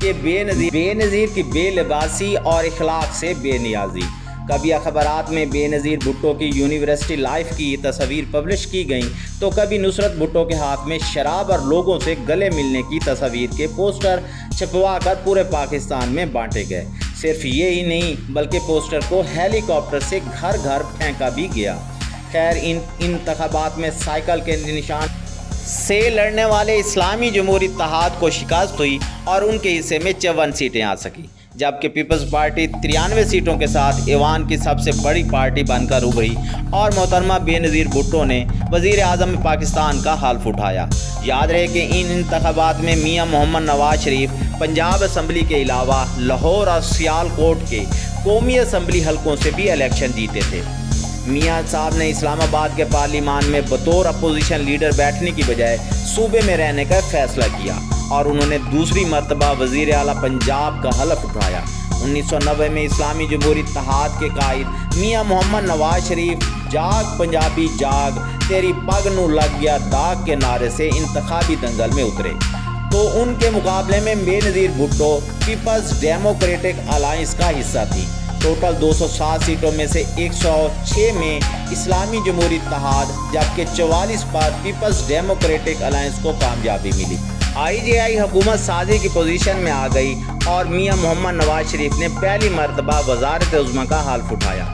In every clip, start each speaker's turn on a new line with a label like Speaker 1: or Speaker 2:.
Speaker 1: کہ بے نظیر کی بے لباسی اور اخلاق سے بے نیازی۔ کبھی اخبارات میں بے نظیر بھٹو کی یونیورسٹی لائف کی تصاویر پبلش کی گئیں تو کبھی نصرت بھٹو کے ہاتھ میں شراب اور لوگوں سے گلے ملنے کی تصاویر کے پوسٹر چھپوا کر پورے پاکستان میں بانٹے گئے۔ صرف یہی نہیں بلکہ پوسٹر کو ہیلی کاپٹر سے گھر گھر پھینکا بھی گیا۔ خیر، ان انتخابات میں سائیکل کے نشان سے لڑنے والے اسلامی جمہوری اتحاد کو شکست ہوئی اور ان کے حصے میں 54 سیٹیں آ سکیں، جبکہ پیپلز پارٹی 93 سیٹوں کے ساتھ ایوان کی سب سے بڑی پارٹی بن کر ابھری اور محترمہ بے نظیر بھٹو نے وزیر اعظم پاکستان کا حلف اٹھایا۔ یاد رہے کہ ان انتخابات میں میاں محمد نواز شریف پنجاب اسمبلی کے علاوہ لاہور اور سیالکوٹ کے قومی اسمبلی حلقوں سے بھی الیکشن جیتے تھے۔ میاں صاحب نے اسلام آباد کے پارلیمان میں بطور اپوزیشن لیڈر بیٹھنے کی بجائے صوبے میں رہنے کا فیصلہ کیا اور انہوں نے دوسری مرتبہ وزیر اعلیٰ پنجاب کا حلف اٹھایا۔ 1990 میں اسلامی جمہوری اتحاد کے قائد میاں محمد نواز شریف جاگ پنجابی جاگ تیری پگ نو لگ گیا داغ کے نعرے سے انتخابی دنگل میں اترے تو ان کے مقابلے میں بے نظیر بھٹو پیپلز ڈیموکریٹک الائنس کا حصہ تھی۔ ٹوٹل 207 سیٹوں میں سے 106 میں اسلامی جمہوری اتحاد جبکہ 44 پر پیپلز ڈیموکریٹک الائنس کو کامیابی ملی۔ IJI حکومت سازی کی پوزیشن میں آ گئی اور میاں محمد نواز شریف نے پہلی مرتبہ وزارت عظمیٰ کا حلف اٹھایا۔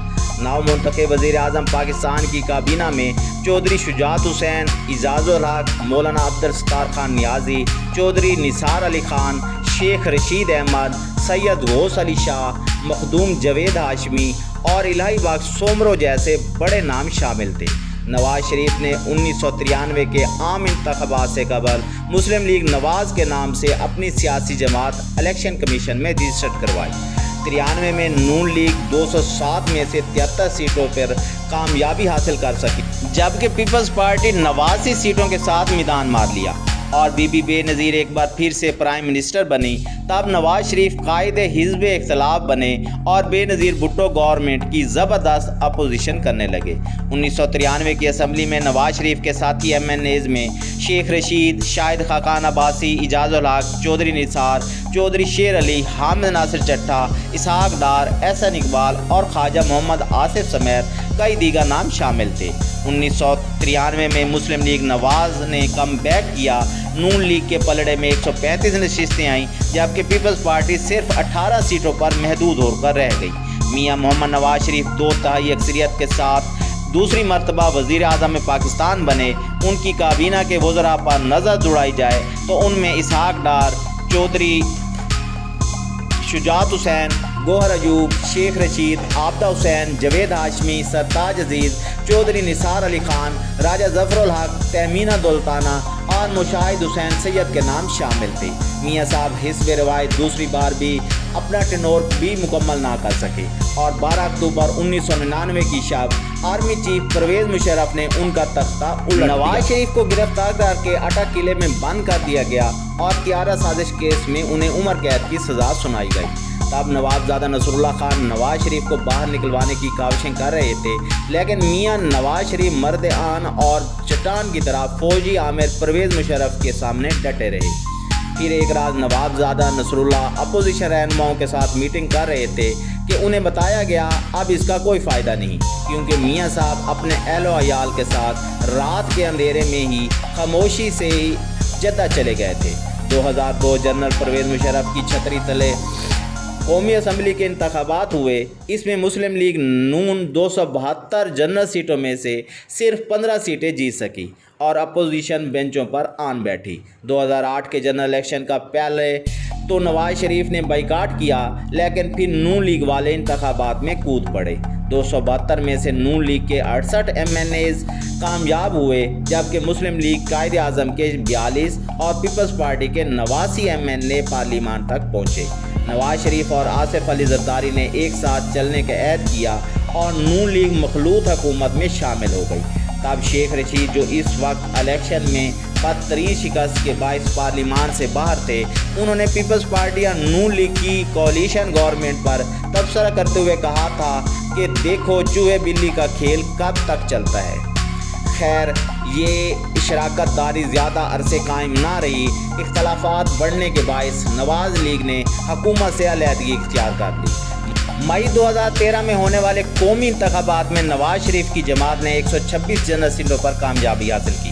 Speaker 1: نو منتخب وزیر اعظم پاکستان کی کابینہ میں چودھری شجاعت حسین، اعجاز الحق، مولانا عبدالستار خان نیازی، چودھری نثار علی خان، شیخ رشید احمد، سید غوث علی شاہ، مخدوم جاوید ہاشمی اور الہی بخش سومرو جیسے بڑے نام شامل تھے۔ نواز شریف نے 1993 کے عام انتخابات سے قبل مسلم لیگ نواز کے نام سے اپنی سیاسی جماعت الیکشن کمیشن میں رجسٹر کروائی۔ 93 میں نون لیگ 207 میں سے 73 سیٹوں پر کامیابی حاصل کر سکی، جبکہ پیپلز پارٹی 89 سیٹوں کے ساتھ میدان مار لیا اور بی بی بے نظیر ایک بار پھر سے پرائم منسٹر بنی۔ تب نواز شریف قائد حزب اختلاف بنے اور بے نظیر بھٹو گورنمنٹ کی زبردست اپوزیشن کرنے لگے۔ 1993 کی اسمبلی میں نواز شریف کے ساتھی MNAs میں شیخ رشید، شاہد خاقان عباسی، اعجاز الحق، چودھری نثار، چودھری شیر علی، حامد ناصر چٹھا، اسحاق ڈار، احسن اقبال اور خواجہ محمد آصف سمیت کئی دیگر نام شامل تھے۔ 1993 میں مسلم لیگ نواز نے کم بیک کیا۔ نون لیگ کے پلڑے میں 135 نشستیں آئیں جبکہ پیپلز پارٹی صرف 18 سیٹوں پر محدود ہو کر رہ گئی۔ میاں محمد نواز شریف 2/3 اکثریت کے ساتھ دوسری مرتبہ وزیر اعظم پاکستان بنے۔ ان کی کابینہ کے وزراء پر نظر دوڑائی جائے تو ان میں اسحاق ڈار، چودھری شجاعت حسین، گوہر ایوب، شیخ رشید، عابدہ حسین، جاوید ہاشمی، سرتاج عزیز، چودھری نثار علی خان، راجہ ظفر الحق، تہمینہ دولتانہ اور مشاہد حسین سید کے نام شامل تھے۔ میاں صاحب حزب روایت دوسری بار بھی اپنا ٹینور بھی مکمل نہ کر سکے اور 12 اکتوبر 1999 کی شب آرمی چیف پرویز مشرف نے ان کا تختہ الٹ دیا۔ نواز شریف کو گرفتار کر کے اٹک قلعے میں بند کر دیا گیا اور طیارہ سازش کیس میں انہیں عمر قید کی سزا سنائی گئی۔ تب نوابزادہ نصر اللہ خان نواز شریف کو باہر نکلوانے کی کاوشیں کر رہے تھے، لیکن میاں نواز شریف مرد آن اور چٹان کی طرح فوجی عامر پرویز مشرف کے سامنے ڈٹے رہے۔ پھر ایک رات نوابزادہ نصر اللہ اپوزیشن رہنماؤں کے ساتھ میٹنگ کر رہے تھے کہ انہیں بتایا گیا اب اس کا کوئی فائدہ نہیں، کیونکہ میاں صاحب اپنے اہل و عیال کے ساتھ رات کے اندھیرے میں ہی خاموشی سے ہی جدہ چلے گئے تھے۔ 2002 جنرل پرویز مشرف کی چھتری تلے قومی اسمبلی کے انتخابات ہوئے۔ اس میں مسلم لیگ نون 272 جنرل سیٹوں میں سے صرف 15 سیٹیں جیت سکی اور اپوزیشن بینچوں پر آن بیٹھی۔ 2008 کے جنرل الیکشن کا پہلے تو نواز شریف نے بائیکاٹ کیا، لیکن پھر نون لیگ والے انتخابات میں کود پڑے۔ 272 میں سے نون لیگ کے 68 MNAs کامیاب ہوئے، جبکہ مسلم لیگ قائد اعظم کے 42 اور پیپلز پارٹی کے 89 MNA پارلیمان تک پہنچے۔ نواز شریف اور آصف علی زرداری نے ایک ساتھ چلنے کا عہد کیا اور نون لیگ مخلوط حکومت میں شامل ہو گئی۔ تب شیخ رشید جو اس وقت الیکشن میں بدترین شکست کے باعث پارلیمان سے باہر تھے، انہوں نے پیپلز پارٹی اور نون لیگ کی کولیشن گورنمنٹ پر تبصرہ کرتے ہوئے کہا تھا کہ دیکھو چوہے بلی کا کھیل کب تک چلتا ہے۔ خیر، یہ شراکت داری زیادہ عرصے قائم نہ رہی، اختلافات بڑھنے کے باعث نواز لیگ نے حکومت سے علیحدگی اختیار کر لی۔ مئی 2013 میں ہونے والے قومی انتخابات میں نواز شریف کی جماعت نے 126 جنرل سیٹوں پر کامیابی حاصل کی،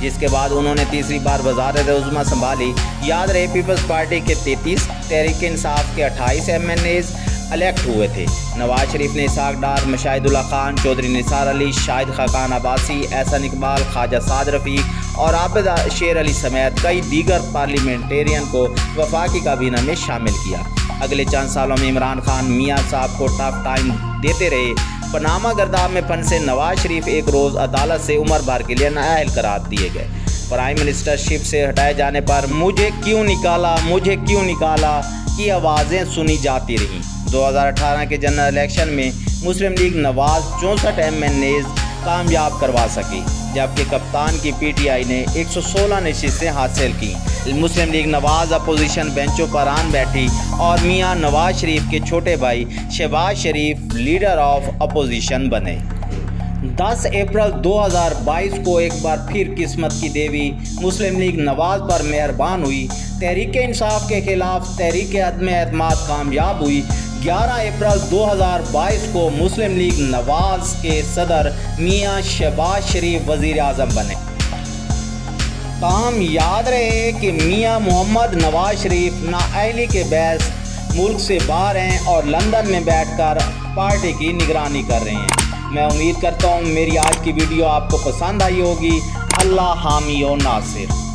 Speaker 1: جس کے بعد انہوں نے تیسری بار وزارت عظمیٰ سنبھالی۔ یاد رہے پیپلز پارٹی کے 33، تحریک انصاف کے 28 MNAs الیکٹ ہوئے تھے۔ نواز شریف نے اسحاق ڈار، مشاہد اللہ خان، چودھری نثار علی، شاہد خاقان عباسی، احسن اقبال، خواجہ سعد رفیق اور عابد شیر علی سمیت کئی دیگر پارلیمنٹیرین کو وفاقی کابینہ میں شامل کیا۔ اگلے چند سالوں میں عمران خان میاں صاحب کو ٹف ٹائم دیتے رہے۔ پاناما گرداب میں پھنسے نواز شریف ایک روز عدالت سے عمر بھر کے لیے نااہل قرار دیے گئے۔ پرائم منسٹر شپ سے ہٹائے جانے پر مجھے کیوں نکالا کی آوازیں سنی جاتی رہیں۔ 2018 کے جنرل الیکشن میں مسلم لیگ نواز 64 MNAs کامیاب کروا سکی، جبکہ کپتان کی PTI نے 116 نشستیں حاصل کی۔ مسلم لیگ نواز اپوزیشن بینچوں پر آن بیٹھی اور میاں نواز شریف کے چھوٹے بھائی شہباز شریف لیڈر آف اپوزیشن بنے۔ 10 اپریل 2022 کو ایک بار پھر قسمت کی دیوی مسلم لیگ نواز پر مہربان ہوئی۔ تحریک انصاف کے خلاف تحریک عدم اعتماد کامیاب ہوئی۔ 11 اپریل 2022 کو مسلم لیگ نواز کے صدر میاں شہباز شریف وزیر اعظم بنے۔ تاہم یاد رہے کہ میاں محمد نواز شریف نااہلی کے باعث ملک سے باہر ہیں اور لندن میں بیٹھ کر پارٹی کی نگرانی کر رہے ہیں۔ میں امید کرتا ہوں میری آج کی ویڈیو آپ کو پسند آئی ہوگی۔ اللہ حامی و ناصر۔